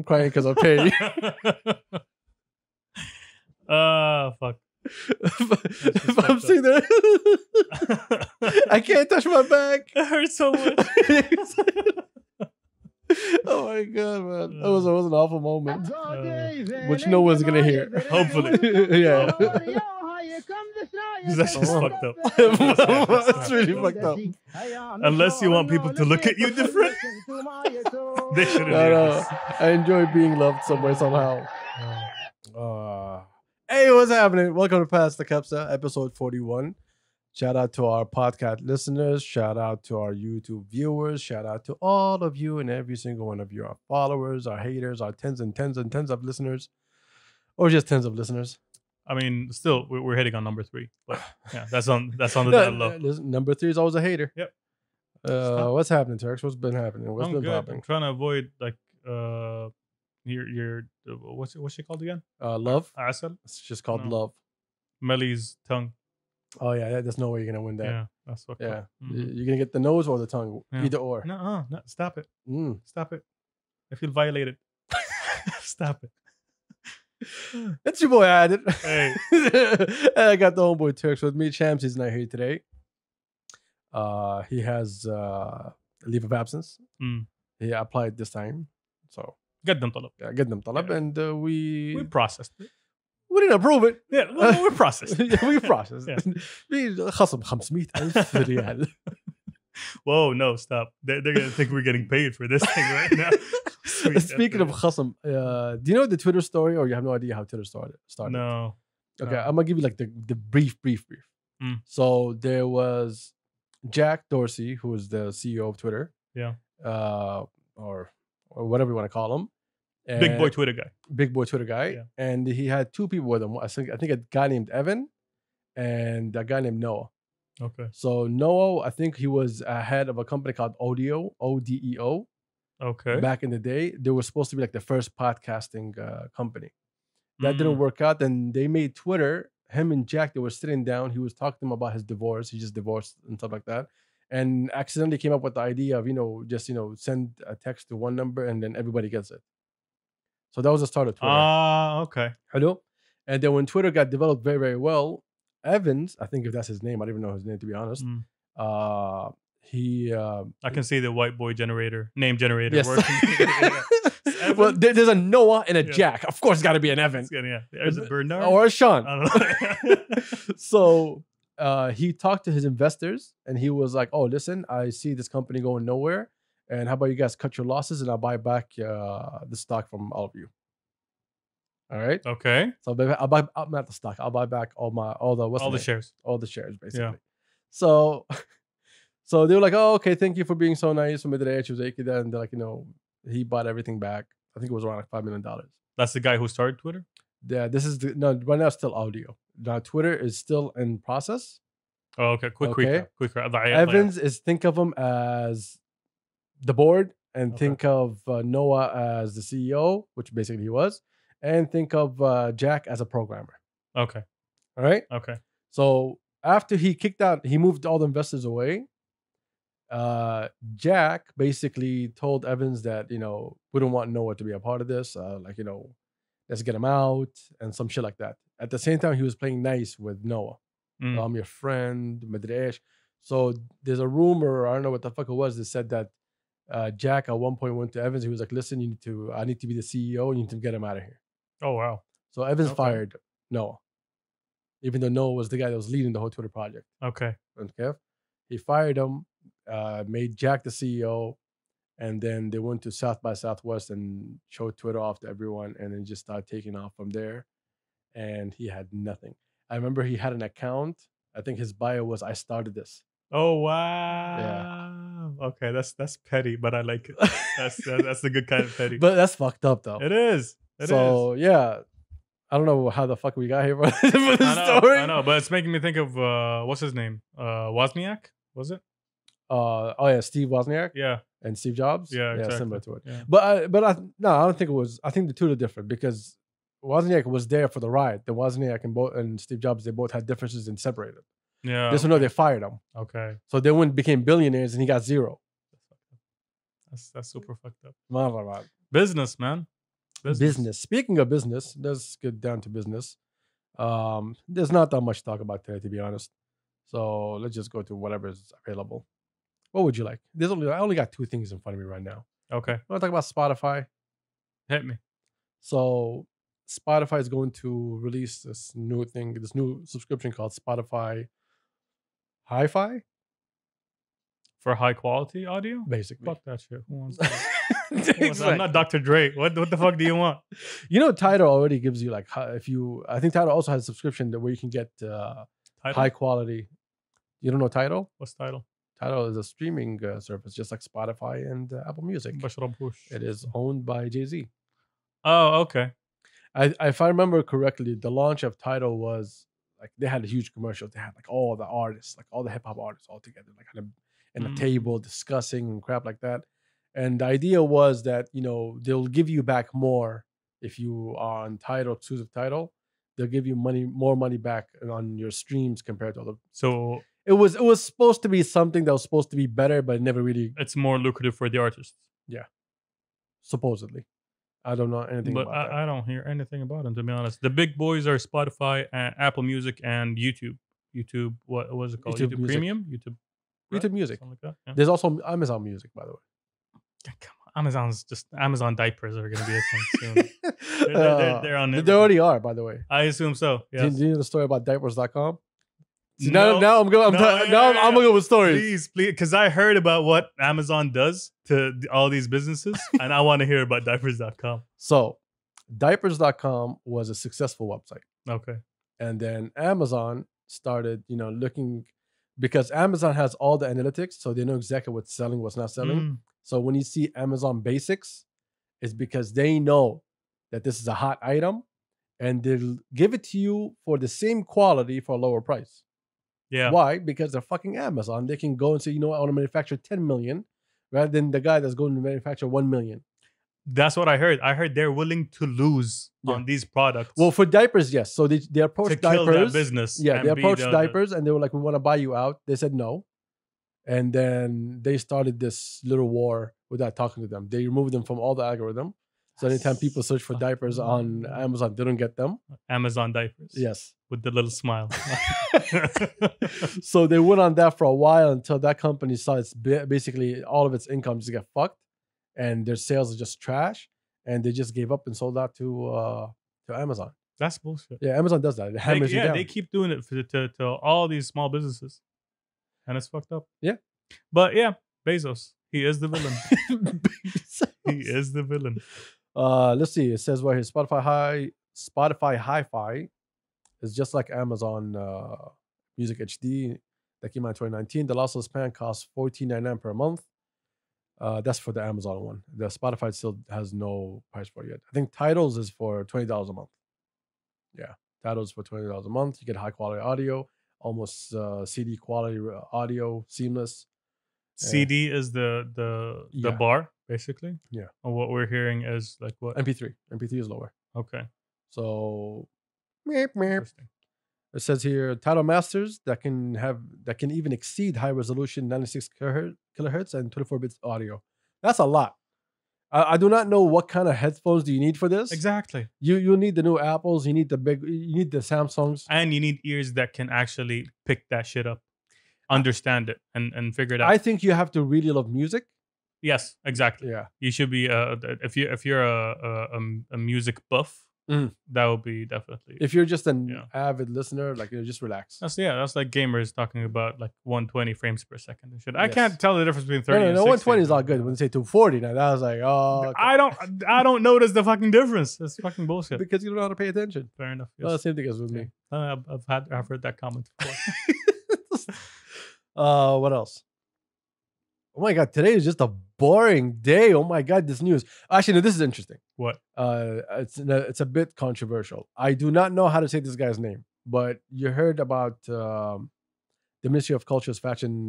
crying because of pain. Fuck. If I'm sitting there, I can't touch my back. It hurts so much. Oh my god, man! It was an awful moment, which no one's gonna hear. Hopefully. Yeah. That's just fucked up. It's really fucked up. Unless you want people to look at you different, they shouldn't I hear know. this. I enjoy being loved somewhere somehow. Hey, what's happening? Welcome to Past the Capsa, episode 41. Shout out to our podcast listeners. Shout out to our YouTube viewers. Shout out to all of you and every single one of you, our followers, our haters, our tens and tens and tens of listeners, or just tens of listeners. I mean, still, we're hitting on number 3. But yeah, that's on the down low. Listen, number 3 is always a hater. Yep. What's happening, Turks? What's been happening? What's I'm been good. popping? I'm trying to avoid like your what's she called again? Love. Asal. It's just called No. love. Melly's tongue. Oh yeah, there's no way you're gonna win that. Yeah, that's what. Yeah, Mhm. you're gonna get the nose or the tongue, Yeah. either or. No, stop it. Mm. Stop it. I feel violated. Stop it. It's your boy Adit. Hey. And I got the homeboy Turks with me. Shams is not here today. He has a leave of absence. Mm. He applied this time, so قدم طلب. yeah, get them talab, Yeah. and We processed it. we didn't approve it. Yeah, we processed it. We processed. Yeah. خصم 500,000 ريال. Whoa, no, stop. They're going to think we're getting paid for this thing right now. Sweet. Speaking of khasam, do you know the Twitter story, or you have no idea how Twitter started? No. Okay, No. I'm gonna give you like the brief. Mm. So there was Jack Dorsey, who was the CEO of Twitter. Yeah. Or whatever you want to call him. Big boy Twitter guy. Big boy Twitter guy. Yeah. And he had two people with him. I think a guy named Evan and a guy named Noah. Okay. So Noah, I think he was head of a company called Odeo, ODEO. Okay. Back in the day, they were supposed to be like the first podcasting company. That didn't Mm. work out. Then they made Twitter. Him and Jack, they were sitting down. He was talking to him about his divorce. He just divorced and stuff like that. And accidentally came up with the idea of, just, send a text to one number and then everybody gets it. So that was the start of Twitter. Okay. Hello? And then when Twitter got developed very, very well, Evans, I think if that's his name, I don't even know his name to be honest. Mm. He I can see the white boy name generator yes. working. Yeah. Well, there's a Noah and a Yeah. Jack. Of course, it's got to be an Evan Yeah. There's a Bernard. or a Sean. I don't know. So he talked to his investors and he was like, "Oh, listen, I see this company going nowhere, and how about you guys cut your losses and I'll buy back the stock from all of you." All right. Okay. So I'll buy not the stock. I'll buy back all the shares. all the shares basically. So they were like, "Oh, okay, thank you for being so nice." And they're like, he bought everything back. I think it was around like $5 million. That's the guy who started Twitter? Yeah, right now it's still audio. Now Twitter is still in process. Oh, okay. Quick Okay. recap. Evans is think of him as the board, and Okay. think of Noah as the CEO, which basically he was, and think of Jack as a programmer. Okay. All right. Okay. So after he moved all the investors away. Jack basically told Evans that we don't want Noah to be a part of this. Let's get him out and some shit like that. At the same time, he was playing nice with Noah. Mm. I'm your friend, Madri Esh. So there's a rumor, I don't know what the fuck it was, that said that Jack at one point went to Evans. He was like, "Listen, I need to be the CEO. You need to get him out of here." Oh, wow. So Evans Okay. fired Noah, even though Noah was the guy that was leading the whole Twitter project. Okay. Okay, he fired him, made Jack the CEO, and then they went to South by Southwest and showed Twitter off to everyone, and then just started taking off from there. And he had nothing. I remember he had an account. I think his bio was, "I started this." Oh, wow. Okay, that's petty, but I like it. That's the good kind of petty. But that's fucked up though. It is. It so is. yeah, I don't know how the fuck we got here for this story. I know, but it's making me think of what's his name? Wozniak, was it? Oh yeah, Steve Wozniak Yeah. and Steve Jobs. Yeah, exactly. Similar to it. Yeah. But I don't think it was. I think the two are different because Wozniak was there for the ride. The Wozniak and Steve Jobs, they both had differences and separated. Yeah. This one, no, they fired him. Okay. So they went became billionaires and he got zero. That's super fucked up. Man. Business, man. Business. Speaking of business, let's get down to business. There's not that much to talk about today, to be honest. So let's just go to whatever is available. What would you like? I only got two things in front of me right now. Okay. I want to talk about Spotify. Hit me. So Spotify is going to release this new subscription called Spotify Hi-Fi, for high quality audio. basically. Fuck that shit. Who wants that? I'm not Dr. Dre. What the fuck do you want? You know, Tidal already gives you like I think Tidal also has a subscription where you can get high quality. You don't know Tidal? What's Tidal? Tidal is a streaming service, just like Spotify and Apple Music. It is owned by Jay-Z. Oh, okay. If I remember correctly, the launch of Tidal was like they had a huge commercial. They had like all the artists, like all the hip hop artists all together, like in a table discussing and crap like that. And the idea was that, you know, they'll give you back more if you are on Tidal, exclusive Tidal. They'll give you more money back on your streams compared to other. So it was supposed to be something that was supposed to be better, but it never really. It's more lucrative for the artists. Yeah, supposedly. I don't know anything about that. I don't hear anything about them, to be honest. The big boys are Spotify, and Apple Music, and YouTube. YouTube, what was it called? YouTube Premium? YouTube. Right? YouTube Music. Like that? Yeah. There's also Amazon Music, by the way. Come on, Amazon diapers are going to be a thing soon. They're on it. They already are, by the way. I assume so. Yes. Do you know the story about diapers.com? No, now I'm going to go with stories. Please, because I heard about what Amazon does to all these businesses, and I want to hear about diapers.com. So, diapers.com was a successful website. Okay. And then Amazon started, you know, looking, because Amazon has all the analytics, so they know exactly what's selling, what's not selling. So when you see Amazon Basics, it's because they know that this is a hot item, and they'll give it to you for the same quality for a lower price. Yeah. Why? Because they're fucking Amazon. They can go and say, you know what, I want to manufacture 10 million rather than the guy that's going to manufacture 1 million. That's what I heard. I heard they're willing to lose on these products. Well, for diapers, yes. So they approached diapers. Kill that business. Yeah, they approached diapers and they were like, we want to buy you out. They said no. And then they started this little war without talking to them. They removed them from all the algorithm. So anytime people search for diapers on Amazon, they don't get them. Amazon diapers. Yes. With the little smile. So they went on that for a while until that company saw it's basically all of its income just get fucked. And their sales are just trash. And they just gave up and sold out to Amazon. That's bullshit. Yeah, Amazon does that. It hammers you down. They keep doing it to all these small businesses. And it's fucked up. Yeah. But yeah, Bezos. He is the villain. He is the villain. Let's see. It says right here, Spotify Hi-Fi is just like Amazon Music HD that came out in 2019. The lossless plan costs $14.99 per month. That's for the Amazon one. The Spotify still has no price for it yet. I think Tidal's is for $20 a month. Yeah, Tidal's for $20 a month. You get high quality audio, almost CD quality audio, seamless. CD is the bar, basically. Yeah. And what we're hearing is like what? MP3. MP3 is lower. Okay. So interesting. It says here Tidal Masters that can even exceed high resolution 96 kilohertz and 24-bit audio. That's a lot. I do not know what kind of headphones do you need for this. Exactly. You need the new Apples. You need the Samsungs, and you need ears that can actually pick that shit up, understand it, and figure it out. I think you have to really love music. Yes, exactly. Yeah, you should be. If you're a music buff, that would be definitely. If you're just an avid listener, like, you just relax. That's like gamers talking about like 120 frames per second and shit. I can't tell the difference between 30 and 60. 120 is all good. When they say 240, now that was like, oh, okay. I don't notice the fucking difference. It's fucking bullshit. Because you don't know how to pay attention. Fair enough. Yes. Well, same thing as with me. I've heard that comment before. What else? Oh my god, today is just a boring day. Oh my god, this news. Actually, no, this is interesting. What? It's a bit controversial. I do not know how to say this guy's name, but you heard about the Ministry of Culture's fashion.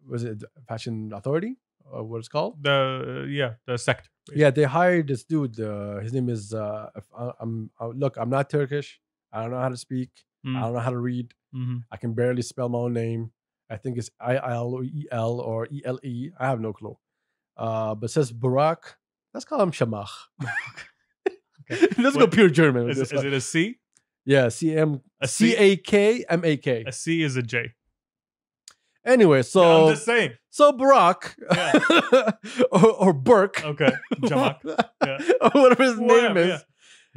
Was it Fashion Authority? Or what it's called? The sector. Basically. Yeah, they hired this dude. His name is. Look, I'm not Turkish. I don't know how to speak. I don't know how to read. I can barely spell my own name. I think it's ILEL or ELE. I have no clue. But it says Burak Let's call him Shamach. Okay. Let's go pure German. With Is, this is one. it a C? Yeah, A C? CAKMAK. A C is a J. Anyway, Yeah, so I'm just saying. so Barack or Burke, Okay, Jamak. Yeah. or whatever his name Whatever, is. yeah.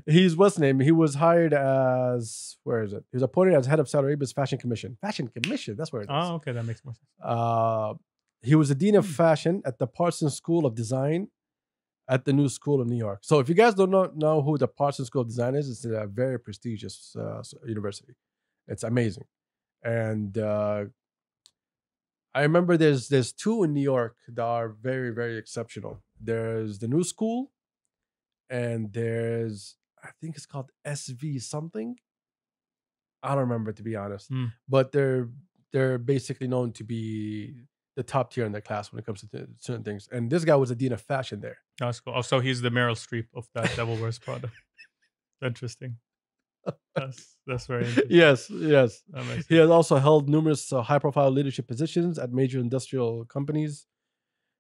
He's what's name? He was hired as where is it? He was appointed as head of Saudi Arabia's fashion commission. Fashion commission. That's where it is. Oh, okay, that makes more sense. He was the dean of fashion at the Parsons School of Design at the New School of New York. So if you guys don't know who the Parsons School of Design is, it's a very prestigious university. It's amazing. And I remember there's two in New York that are very, very exceptional. There's the New School, and there's, I think it's called SV something. I don't remember, to be honest. But they're basically known to be the top tier in their class when it comes to certain things. And this guy was a dean of fashion there. That's cool. Also, he's the Meryl Streep of that Devil Wears Prada. Interesting. That's very interesting. Yes. That makes He has also held numerous high-profile leadership positions at major industrial companies,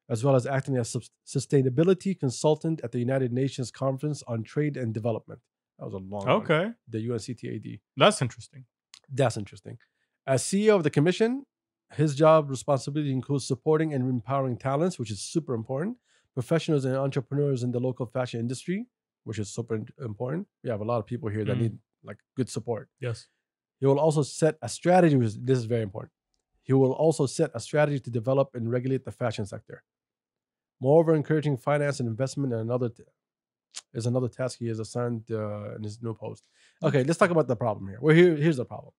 as well as acting as sustainability consultant at the United Nations Conference on Trade and Development. That was a long one. Okay, The UNCTAD. that's interesting. That's interesting. As CEO of the commission, his job responsibility includes supporting and empowering talents, which is super important, professionals and entrepreneurs in the local fashion industry, which is super important. We have a lot of people here that need like good support. Yes. He will also set a strategy. This is very important. He will also set a strategy to develop and regulate the fashion sector. Moreover, encouraging finance and investment is another task he is assigned in his new post. Okay, let's talk about the problem here. Well, here's the problem.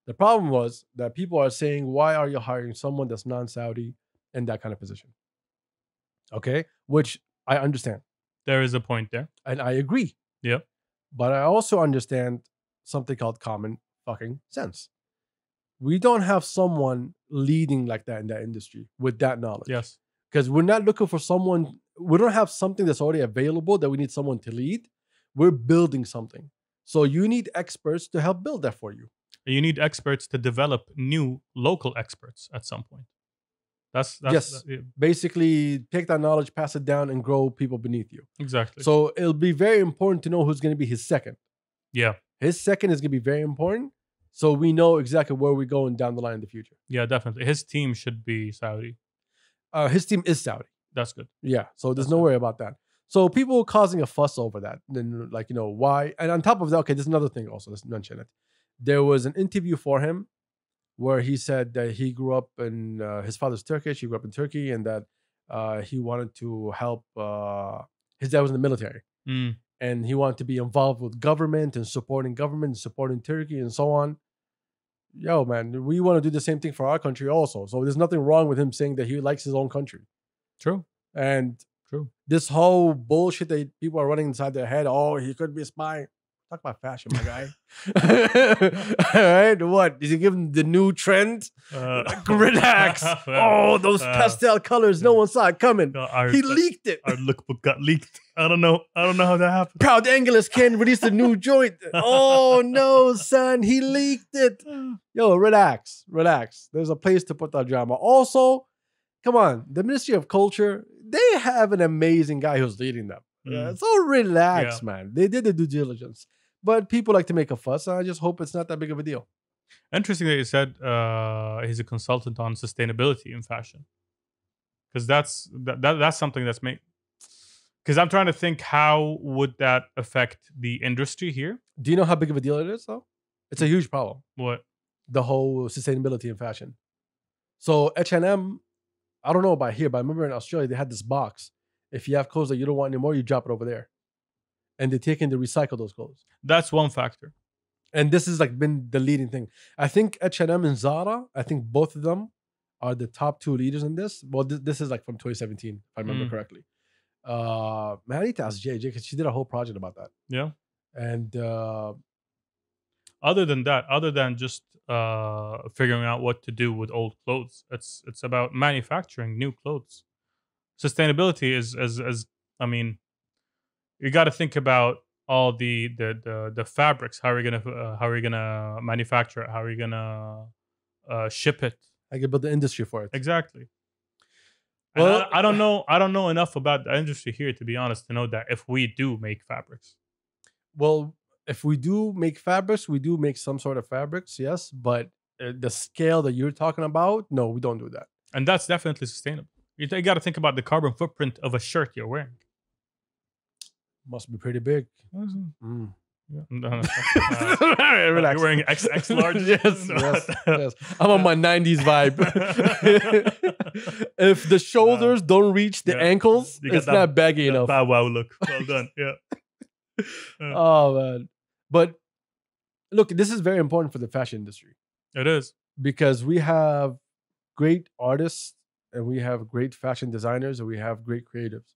The problem was that people are saying, why are you hiring someone that's non-Saudi in that kind of position? Okay, which I understand. There is a point there. And I agree. Yep. But I also understand something called common fucking sense. We don't have someone leading like that in that industry with that knowledge. Yes. Because we're not looking for someone, we don't have something that's already available that we need someone to lead. We're building something. So you need experts to help build that for you. You need experts to develop new local experts at some point. That's yes. Basically, take that knowledge, pass it down, and grow people beneath you. Exactly. So it'll be very important to know who's going to be his second. Yeah. His second is going to be very important. So we know exactly where we're going down the line in the future. Yeah, definitely. His team should be Saudi. His team is Saudi. That's good. Yeah. So there's no worry about that. So people causing a fuss over that. Then, like, why? And on top of that, okay, there's another thing also. Let's mention it. There was an interview for him where he said that he grew up in, his father's Turkish, he grew up in Turkey, and that he wanted to help, his dad was in the military. And he wanted to be involved with government and supporting Turkey and so on. Yo, man, we want to do the same thing for our country also. So there's nothing wrong with him saying that he likes his own country. True. And True. This whole bullshit that people are running inside their head, oh, he could be a spy. Talk about fashion, my guy. All right, what? Is he giving the new trend? Relax. Oh, those pastel colors. No one saw it coming. He leaked it. Our lookbook got leaked. I don't know how that happened. Proud Angelus can release a new joint. Oh no, son, he leaked it. Yo, relax. There's a place to put that drama. Also, come on, the Ministry of Culture, they have an amazing guy who's leading them. So relax, man. They did the due diligence. But people like to make a fuss. And I just hope it's not that big of a deal. Interesting that you said he's a consultant on sustainability in fashion. Because that's something that's made. Because I'm trying to think, how would that affect the industry here? Do you know how big of a deal it is, though? It's a huge problem. What? The whole sustainability in fashion. So H&M, I don't know about here, but I remember in Australia, they had this box. If you have clothes that you don't want anymore, you drop it over there. And they're taking to recycle those clothes. That's one factor. And this has like been the leading thing. I think H&M and Zara, I think both of them are the top two leaders in this. Well, this is like from 2017, if I remember correctly. Man, I need to ask JJ because she did a whole project about that. Yeah. And other than just figuring out what to do with old clothes, it's about manufacturing new clothes. Sustainability is as I mean, you got to think about all the fabrics. How are we gonna manufacture it? How are we gonna ship it? I can build the industry for it. Exactly. And Well, I don't know. I don't know enough about the industry here, to be honest, to know that if we do make fabrics, well, if we do make fabrics, we do make some sort of fabrics, yes. But the scale that you're talking about, no, we don't do that. and that's definitely sustainable. You got to think about the carbon footprint of a shirt you're wearing. Must be pretty big. Mm. Yeah. No, Relax. you're wearing XX large. Yes, No. yes. I'm on my 90s vibe. If the shoulders don't reach the yeah. ankles, You got it's that- not baggy That enough. Bow Wow look. Well done. Yeah. Oh man. But look, this is very important for the fashion industry It is. because we have great artists and we have great fashion designers and we have great creatives.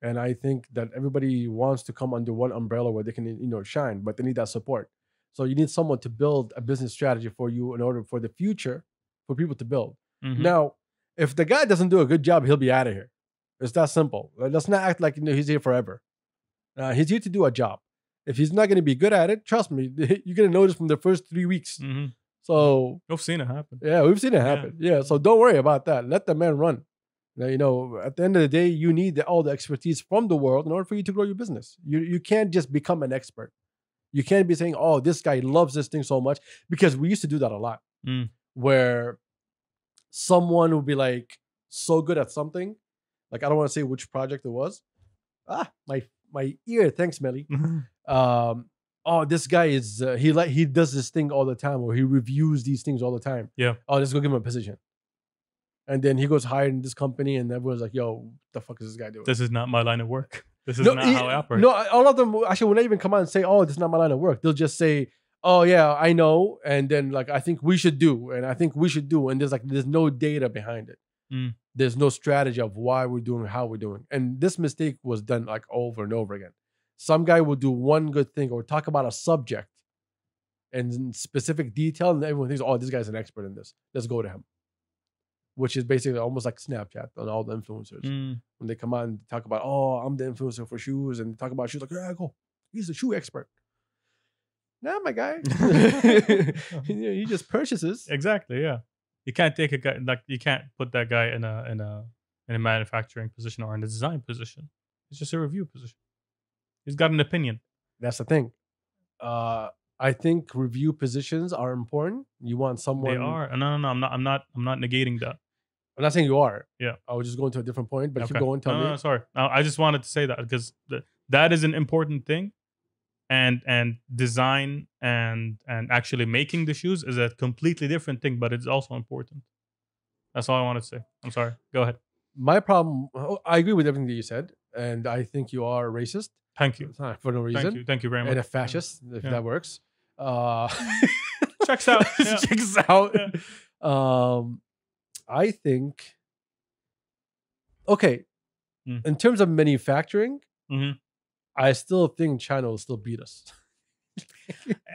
And I think that everybody wants to come under one umbrella where they can, shine, but they need that support. So you need someone to build a business strategy for you in order for the future for people to build. Mhm. Now, if the guy doesn't do a good job, he'll be out of here. It's that simple. Let's not act like he's here forever. He's here to do a job. If he's not going to be good at it, trust me, you're going to notice from the first 3 weeks. Mhm. So We've seen it happen. yeah, we've seen it happen. Yeah, so don't worry about that. Let the man run. Now, at the end of the day, you need all the expertise from the world in order for you to grow your business. You can't just become an expert. You can't be saying, "Oh, this guy loves this thing so much," because we used to do that a lot, Mm. where someone would be like so good at something, like I don't want to say which project it was. My ear. Thanks, Melly. Oh, this guy is he does this thing all the time, or he reviews these things all the time. Yeah. Oh, let's go give him a position. And then he goes hired in this company, and everyone's like, "Yo, what the fuck is this guy doing?" This is not my line of work. This is not how I operate. No, all of them actually will not even come out and say, "Oh, this is not my line of work." They'll just say, "Oh yeah, I know," and then like, "I think we should do," and "I think we should do," and there's no data behind it. Mm. There's no strategy of why we're doing, how we're doing, and this mistake was done like over and over again. Some guy will do one good thing or talk about a subject in specific detail, and everyone thinks, "Oh, this guy's an expert in this. Let's go to him." Which is basically almost like Snapchat on all the influencers. Mm. When they come out and talk about, "Oh, I'm the influencer for shoes," and talk about shoes, like, "Yeah, go. He's a shoe expert." Nah, my guy. He just purchases. Exactly. Yeah. You can't take a guy like you can't put that guy in a manufacturing position or in a design position. It's just a review position. He's got an opinion. That's the thing. I think review positions are important. You want someone. They are. No. I'm not negating that. I'm not saying you are. Yeah. I was just going to a different point, but keep Okay. going. Tell me. No, sorry. No, I just wanted to say that because that is an important thing, and design and actually making the shoes is a completely different thing, but it's also important. That's all I wanted to say. I'm sorry. Go ahead. My problem. I agree with everything that you said, and I think you are racist Thank you. for no reason. Thank you very much. And a fascist, if Yeah. that works. Checks out. Yeah. Checks out. Yeah. I think. Okay, Mm. in terms of manufacturing, Mhm. I still think China will still beat us.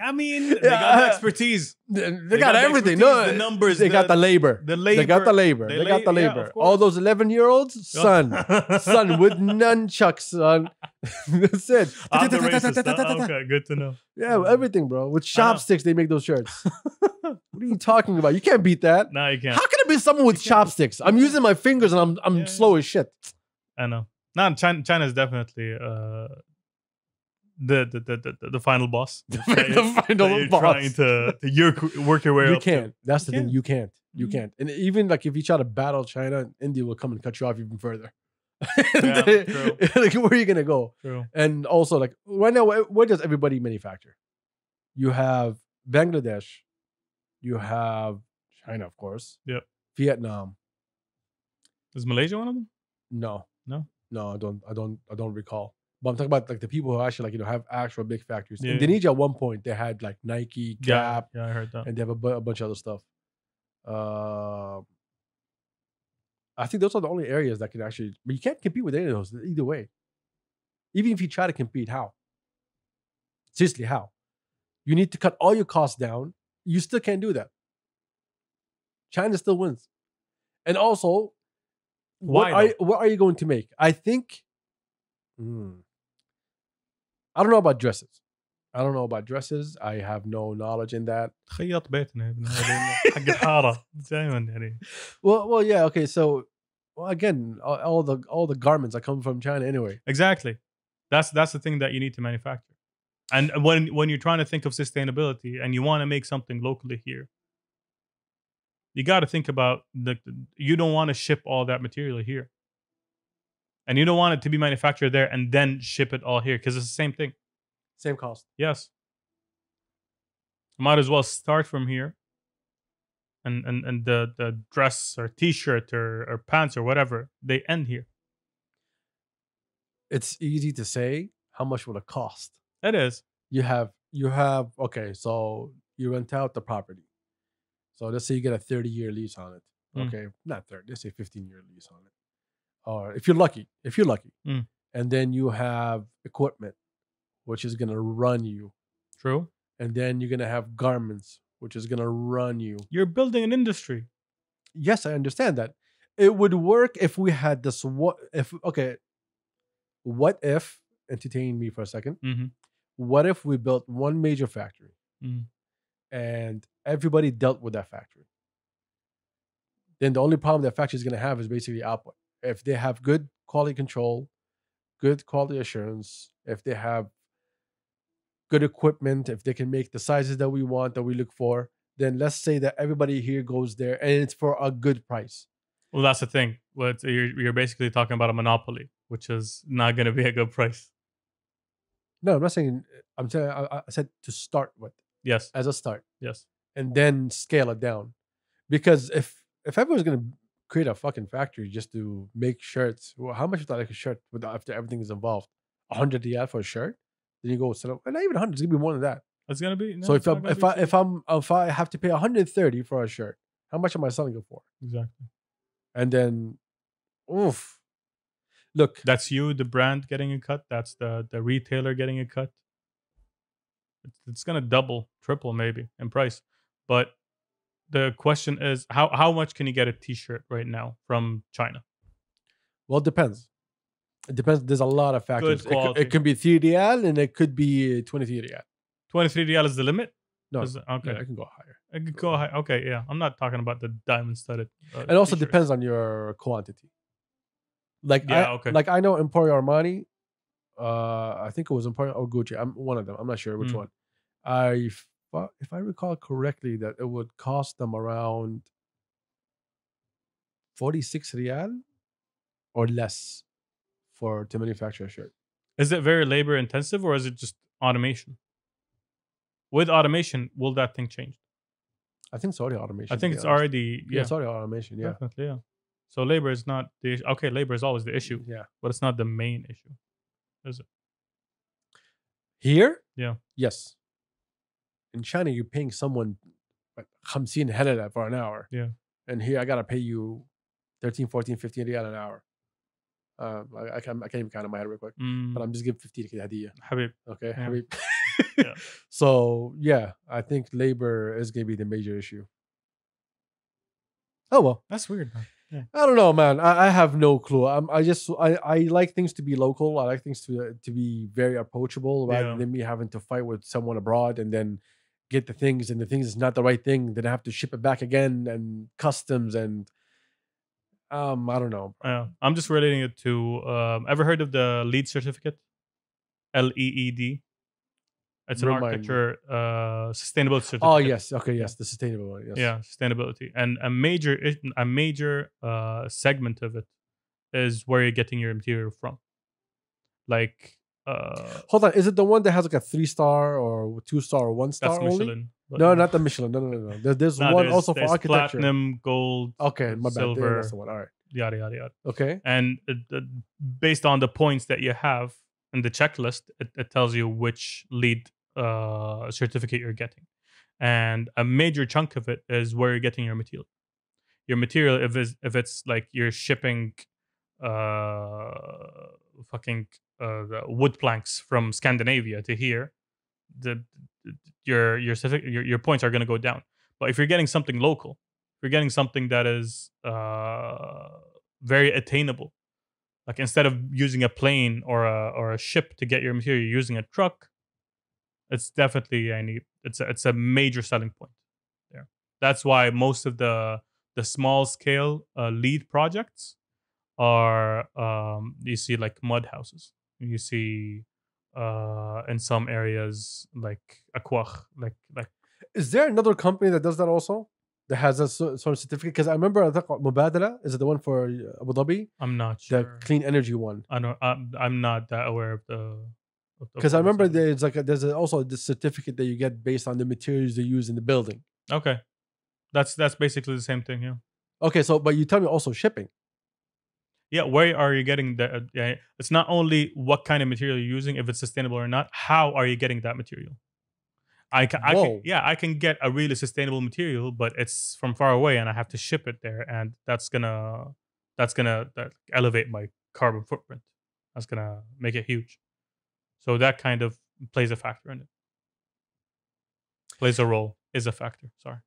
I mean, they got the expertise. They got the everything. expertise, No, the numbers, They got the labor. the labor. They got the labor. They They got the la- yeah, labor. of All course. those 11-year-olds, son, with nunchucks, son. That's it. I'm the racist. Okay, good to know. Yeah, everything, bro. With chopsticks, they make those shirts. What are you talking about? You can't beat that. No, you can't. How can it be someone with chopsticks? I'm using my fingers and I'm Yeah, slow as shit. I know. No, China is definitely the final boss. The That final you're boss. Trying to work your way You up. can't. That's the You thing. can't. You can't. You Mhm. can't. And even like if you try to battle China, India will come and cut you off even further. Yeah, true. Like where are you gonna go? True. And also like right now, where does everybody manufacture? You have Bangladesh, you have China, of course. Yep. Vietnam. Is Malaysia one of them? No. No? No, I don't recall. But I'm talking about like the people who actually like have actual big factories. Yeah. Indonesia at one point they had like Nike, Gap, Yeah, I heard that. and they have a bunch of other stuff. I think those are the only areas that can actually, but you can't compete with any of those either way. Even if you try to compete, how? Seriously, how? You need to cut all your costs down. You still can't do that. China still wins. And also, Why what are you going to make? I think, I don't know about dresses. I have no knowledge in that. خيط بيتنا يا ابن هذه حق الحارة دائما يعني. Well, yeah, okay. So, Well, again, all the garments that come from China anyway. Exactly. That's the thing that you need to manufacture. And when you're trying to think of sustainability and you want to make something locally here, you got to think about you don't want to ship all that material here, and you don't want it to be manufactured there and then ship it all here because it's the same thing. Same cost. Yes, might as well start from here, and the dress or t-shirt or pants or whatever, they end here. It's easy to say how much will it cost. It is. You have okay, so you rent out the property. So let's say you get a 30-year lease on it. Mm. Okay, not 30, let's say 15-year lease on it. Or if you're lucky. Mm. And then you have equipment, which is gonna run you. True. And then you're gonna have garments, which is gonna run you. You're building an industry. Yes, I understand that. It would work if we had this. What if entertain me for a second? Mm-hmm. What if we built one major factory and everybody dealt with that factory? Then the only problem that factory is going to have is basically output. If they have good quality control, good quality assurance, if they have good equipment, if they can make the sizes that we want, that we look for, then let's say that everybody here goes there and it's for a good price. Well, that's the thing. You're basically talking about a monopoly, which is not going to be a good price. No, I'm not saying. I'm saying I said to start with. Yes. As a start. Yes. And then scale it down, because if everyone's gonna create a fucking factory just to make shirts, well, how much is that like a shirt after everything is involved? 100 riyal for a shirt. Then you go set up, and not even 100. It's gonna be more than that. It's gonna be. No, so if I have to pay 130 for a shirt, how much am I selling it for? Exactly. And then, oof. Look, that's you, the brand, getting a cut. That's the retailer getting a cut. It's gonna double, triple, maybe in price. But the question is, how much can you get a T-shirt right now from China? Well, it depends. It depends. There's a lot of factors. Good quality. It could be 3 riyal and it could be 23 riyal. 23 riyal is the limit? No. Okay. Yeah, I can go higher. I can go high. Okay, yeah. I'm not talking about the diamond studded. It also depends on your quantity. Like, yeah, okay. Like I know Emporio Armani. I think it was Emporio or Gucci. I'm one of them. I'm not sure which one. If I recall correctly, that it would cost them around 46 riyal or less to manufacture a shirt. Is it very labor intensive or is it just automation? With automation, will that thing change? I think it's already automation. I think it's already it's already automation. Yeah, definitely. Yeah. So labor is not the issue. Okay, labor is always the issue. Yeah, but it's not the main issue, is it? Here? Yeah. Yes. In China, you're paying someone like 50 halala for an hour. Yeah. And here, I gotta pay you 13, 14, 15 riyal an hour. I can't even count in my head real quick, but I'm just giving 50 to Hadiyah. Habib. Okay, yeah. Habib. Yeah. So yeah, I think labor is gonna be the major issue. Oh well, that's weird, man. Yeah. I don't know, man. I have no clue. I like things to be local. I like things to be very approachable rather than me having to fight with someone abroad and then get the things, and the things is not the right thing. Then I have to ship it back again and customs and I don't know. I'm just relating it to. Ever heard of the LEED certificate? LEED. It's an architecture sustainability certificate. Oh yes, okay, yes, the sustainable one. Yes. Yeah, sustainability, and a major segment of it is where you're getting your material from. Like, hold on, is it the one that has like a 3-star or 2-star or 1-star? That's Michelin. No, not the Michelin. No. There's one also for architecture. Platinum, gold. Okay, my silver, bad. That's the one. All right. Yada yada yada. Okay. And based on the points that you have in the checklist, it tells you which LEED certificate you're getting, and a major chunk of it is where you're getting your material. Your material, if it's like you're shipping, the wood planks from Scandinavia to here, your points are going to go down. But if you're getting something local, if you're getting something that is very attainable, like instead of using a plane or a ship to get your material, you're using a truck. It's definitely it's a major selling point there. That's why most of the small scale LEED projects are you see like mud houses. You see in some areas like aquach, like Is there another company that does that also? That has a sort of certificate? Because I remember I think Mubadala is it the one for Abu Dhabi, I'm not the sure. clean energy one. I don't. I'm not that aware of the. Because I remember Saudi. there's like there's also this certificate that you get based on the materials they use in the building. Okay, that's basically the same thing. Yeah. Okay, so but you tell me also shipping. Yeah, where are you getting the? Yeah, it's not only what kind of material you're using, if it's sustainable or not. How are you getting that material? I can, Whoa. I can get a really sustainable material, but it's from far away, and I have to ship it there, and that's gonna elevate my carbon footprint. That's gonna make it huge. So that kind of plays a factor in it. Plays a role, is a factor. Sorry,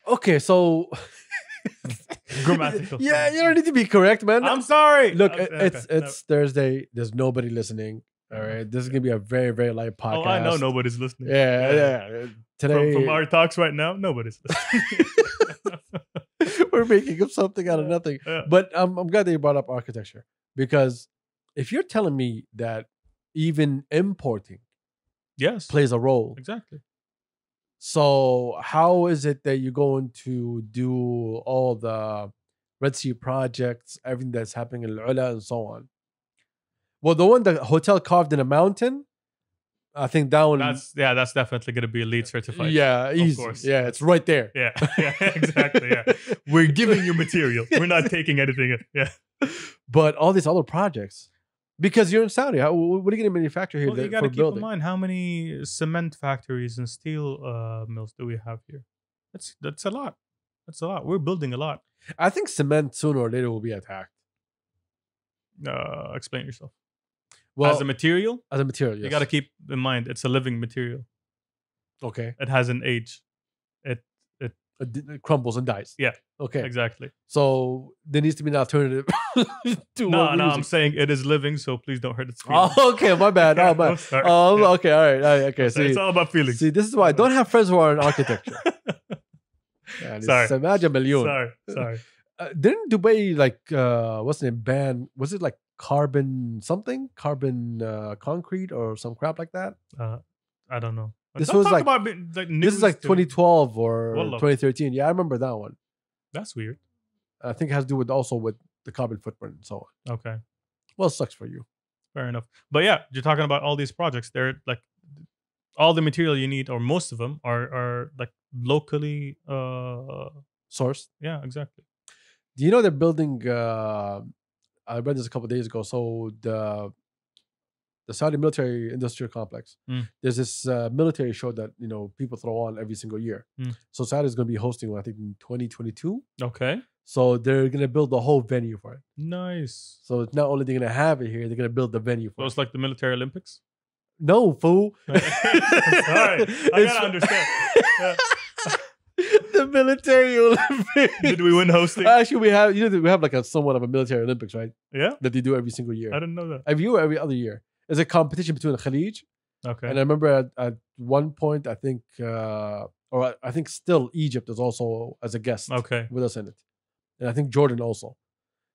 Okay, so grammatical. Yeah, you don't need to be correct, man. I'm sorry. Look, Okay, it's Thursday. There's nobody listening. All right, this is gonna be a very very light podcast. Oh, I know nobody's listening. Yeah. Today From our talks right now, nobody's listening. we're making up something out of nothing. Yeah. But I'm glad that you brought up architecture, because if you're telling me that even importing Yes, plays a role, exactly. so how is it that you're going to do all the Red Sea projects, everything that's happening in Al-Ula and so on? Well, the one, the hotel carved in a mountain, I think that one. That's definitely going to be LEED certified. Yeah, easy. course. Yeah, it's right there. Yeah, exactly. Yeah, we're giving you material. We're not taking anything. Yeah. But all these other projects, because you're in Saudi, what are you going to manufacture here Well, you got for to keep building? in mind how many cement factories and steel mills do we have here? That's a lot. That's a lot. We're building a lot. I think cement sooner or later will be attacked. Explain yourself. Well, As a material, material, yes. you got to keep in mind it's a living material. Okay. It has an age. It crumbles and dies. Yeah. Okay. Exactly. So there needs to be an alternative to No, what we're I'm using. saying it is living, so please don't hurt its feelings. Oh, okay, my bad. Yeah, Oh, my. I'm sorry. Oh, Yeah. okay, all right. Okay, So it's all about feelings. see, this is why I don't have friends who are in architecture. Sorry. Samaj million. Sorry. Didn't Dubai what's the name, ban? Was it like carbon something, carbon concrete or some crap like that? I don't know. This Don't was talk like- about, This is like 2012 or Wallah. 2013. Yeah, I remember that one. That's weird. I think it has to do with also with the carbon footprint and so on. Okay, Well, it sucks for you. fair enough. But yeah, you're talking about all these projects. They're like all the material you need, or most of them, are like locally. Source. Yeah, exactly. Do you know they're building? I read this a couple of days ago. So the Saudi military industrial complex. Mm. There's this military show that people throw on every single year. Mm. So Saudi is going to be hosting one, I think, in 2022. Okay, So they're going to build the whole venue for it. nice. So it's not only they're going to have it here, they're going to build the venue for So it. it's like the military Olympics. No, fool. Sorry, I gotta understand. Yeah. The military Olympics. Did we win hosting? Actually, we have like a somewhat of a military Olympics, right? Yeah, That they do every single year. I didn't know that. Every other year. It's a competition between the Khalij. Okay, And I remember at one point, I think, I think still Egypt is also as a guest okay. with us in it. And I think Jordan also.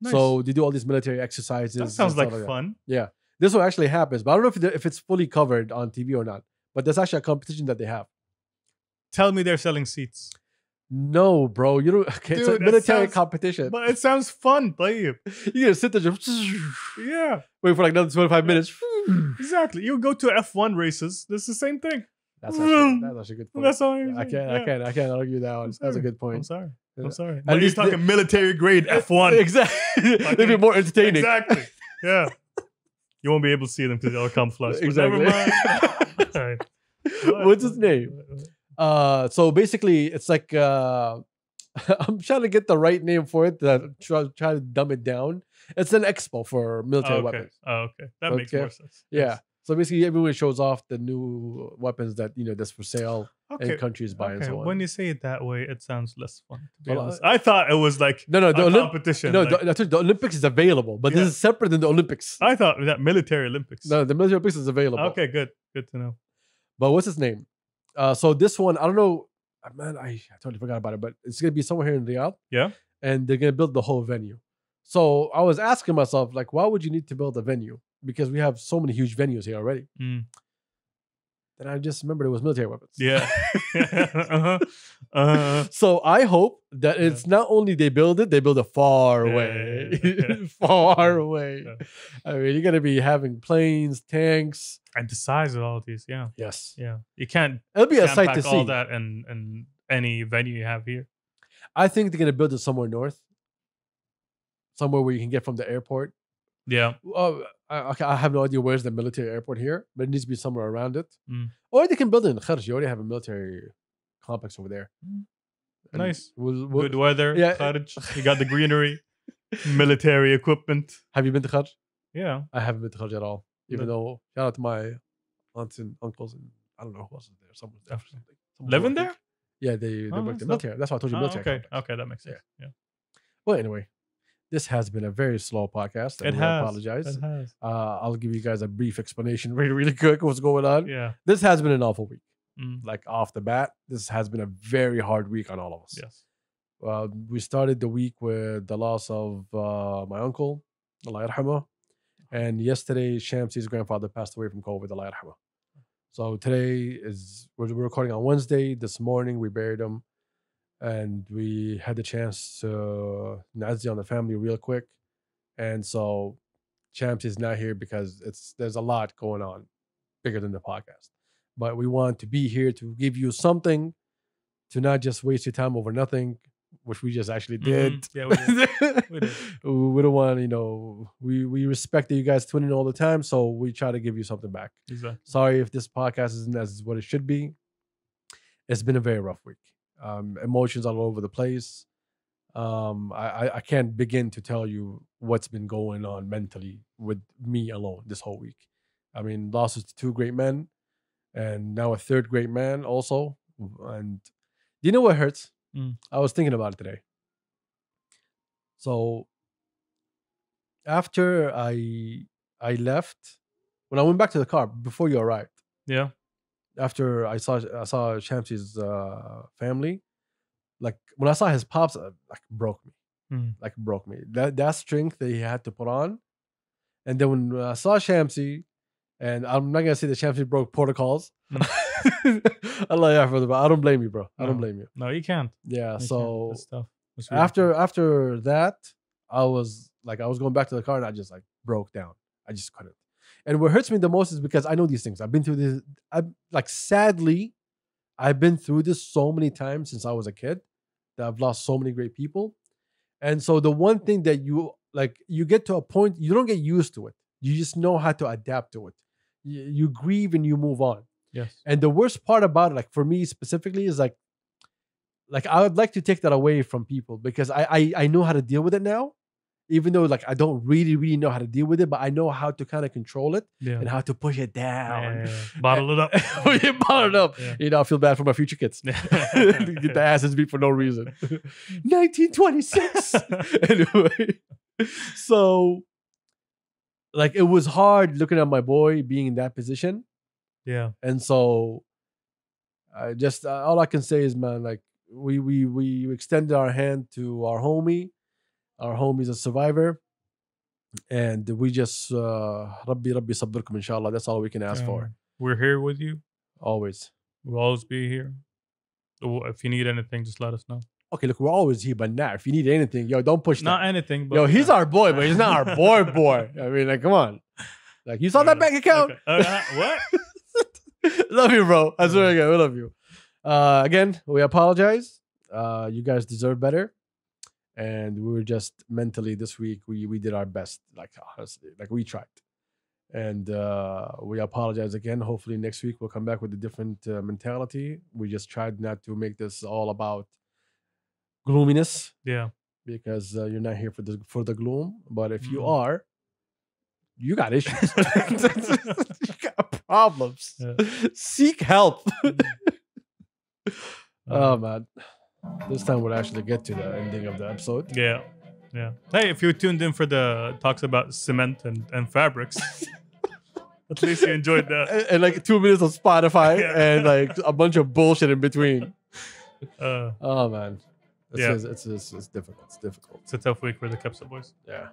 Nice. So they do all these military exercises. that and sounds stuff like that. fun. Yeah. This one actually happens, but I don't know if it's fully covered on TV or not. But there's actually a competition that they have. Tell me they're selling seats. No, bro. You don't. Okay, it's a Dude, that military sounds- competition. But it sounds fun, طيب. You gotta sit there, just Yeah, wait for like another 25 minutes. exactly. You go to F1 races. This is the same thing. That's actually a good point. That's all. I can't argue that one. That's a good I'm point. sorry. Yeah. I'm sorry. At But you're least talking military grade F1. Exactly. They'd be more entertaining. Exactly. Yeah. You won't be able to see them because they'll come flush. But Exactly. Never mind. All right. What's his name? So basically, it's like I'm trying to get the right name for it. Try to dumb it down. It's an expo for military okay. weapons. Oh, okay. That makes Okay. more sense. Yeah. Yes. So basically, everyone shows off the new weapons that that's for sale Okay. and countries buy and Okay. so on. When you say it that way, it sounds less fun. To be Well, honest, I thought it was like no, the a competition. no, like- the Olympics is available, but Yeah. this is separate than the Olympics. I thought that military Olympics. No, the military Olympics is available. Okay, good. Good to know. But what's his name? So this one, I don't know. Man, I totally forgot about it, but it's gonna be somewhere here in Riyadh. Yeah. And they're gonna build the whole venue. So I was asking myself, like, why would you need to build a venue? Because we have so many huge venues here already. Mm. Then I just remembered it was military weapons. Yeah. Uh-huh. So I hope that it's not only they build it far Yeah, away. yeah, yeah. Far away. Yeah. I mean, you're going to be having planes, tanks. And the size of all these, yeah. Yes. Yeah. You can't It'll be a jam sight pack to all see. that in any venue you have here. I think they're going to build it somewhere north. Somewhere where you can get from the airport. Yeah. I have no idea where's the military airport here, but it needs to be somewhere around it. Mm. Or they can build it in Kharj. You already have a military complex over there. And Nice. we'll- Good weather. Yeah. Kharj. You got the greenery, military equipment. Have you been to Kharj? Yeah. I haven't been to Kharj at all. Even No. though, shout out to my aunts and uncles, and I don't know who else is there. Someone's there for something. Someone Living working. there? Yeah, they Oh, work that's in dope. military. That's why I told you Oh, military. okay. complex. Okay, that makes sense. Yeah. Well, anyway, this has been a very slow podcast. It and has. I apologize. It has. I'll give you guys a brief explanation really, really quick what's going on. Yeah. This has been an awful week. Mm. Like off the bat, this has been a very hard week on all of us. Yes. We started the week with the loss of my uncle, Allah yarhamah. And yesterday, Shamsi's grandfather passed away from COVID, Allah yarhamah. So today we're recording on Wednesday. This morning, we buried him. And we had the chance to nazi on the family real quick. And so Shamsi's not here because there's a lot going on bigger than the podcast. But we want to be here to give you something, to not just waste your time over nothing, which we just actually did. Yeah, we did. We did. We don't want, we respect that you guys tune in all the time, so we try to give you something back. Exactly. Sorry if this podcast isn't as what it should be. It's been a very rough week. Emotions all over the place. I can't begin to tell you what's been going on mentally with me alone this whole week. I mean, losses to two great men, and now a third great man also. And you know what hurts? Mm. I was thinking about it today. So after I left, when I went back to the car before you arrived, Yeah. after I saw Shamsi's family, like when I saw his pops, like broke me. Mm. Like broke me. That strength that he had to put on. And then when I saw Shamsi, and I'm not gonna say that Shamsi broke protocols. Allah yahfadh, but I don't blame you, bro. I don't No. blame you. No, you can't. Yeah. You So can't. That's tough. That's really tough. after that, I was going back to the car and I just like broke down. I just couldn't. And what hurts me the most is because I know these things. I've been through this. Sadly, I've been through this so many times since I was a kid that I've lost so many great people. And so the one thing that you get to a point, you don't get used to it. You just know how to adapt to it. You grieve and you move on. Yes. And the worst part about it, like for me specifically, is like I would like to take that away from people because I know how to deal with it now, even though like I don't really know how to deal with it, but I know how to kind of control it Yeah. and how to push it down. Yeah. Bottle it up. You bottle it up. Yeah. I feel bad for my future kids. Get the asses beat for no reason. 1926. Anyway, so like it was hard looking at my boy being in that position. Yeah. And so I just all I can say is, man, like we extended our hand to our homie. Our homie's a survivor. And we just Rabbi sabirkum inshallah. That's all we can ask for. We're here with you. Always. We'll always be here. If you need anything, just let us know. Okay, look, we're always here, but now if you need anything, yo, don't push Not that. anything, but Yo, he's our boy, but he's not our boy. I mean, like, come on. Like, you saw that bank account? Okay. What? Love you, bro. I swear again, we love you. Again, we apologize. You guys deserve better. And we were just mentally this week, we did our best. Like, honestly, like we tried. And we apologize again. Hopefully next week we'll come back with a different mentality. We just tried not to make this all about gloominess. Yeah. Because you're not here for the gloom. But if you Mhm. are, you got issues. You got problems. Yeah. Seek help. Uh, Oh man, this time we'll actually get to the ending of the episode. Yeah. Yeah. Hey, if you tuned in for the talks about cement and fabrics, at least you enjoyed that. And like 2 minutes of Spotify Yeah. and like a bunch of bullshit in between. Uh, Oh man, It's Yeah. it's difficult. It's difficult. It's a tough week for the Capsa boys. Yeah.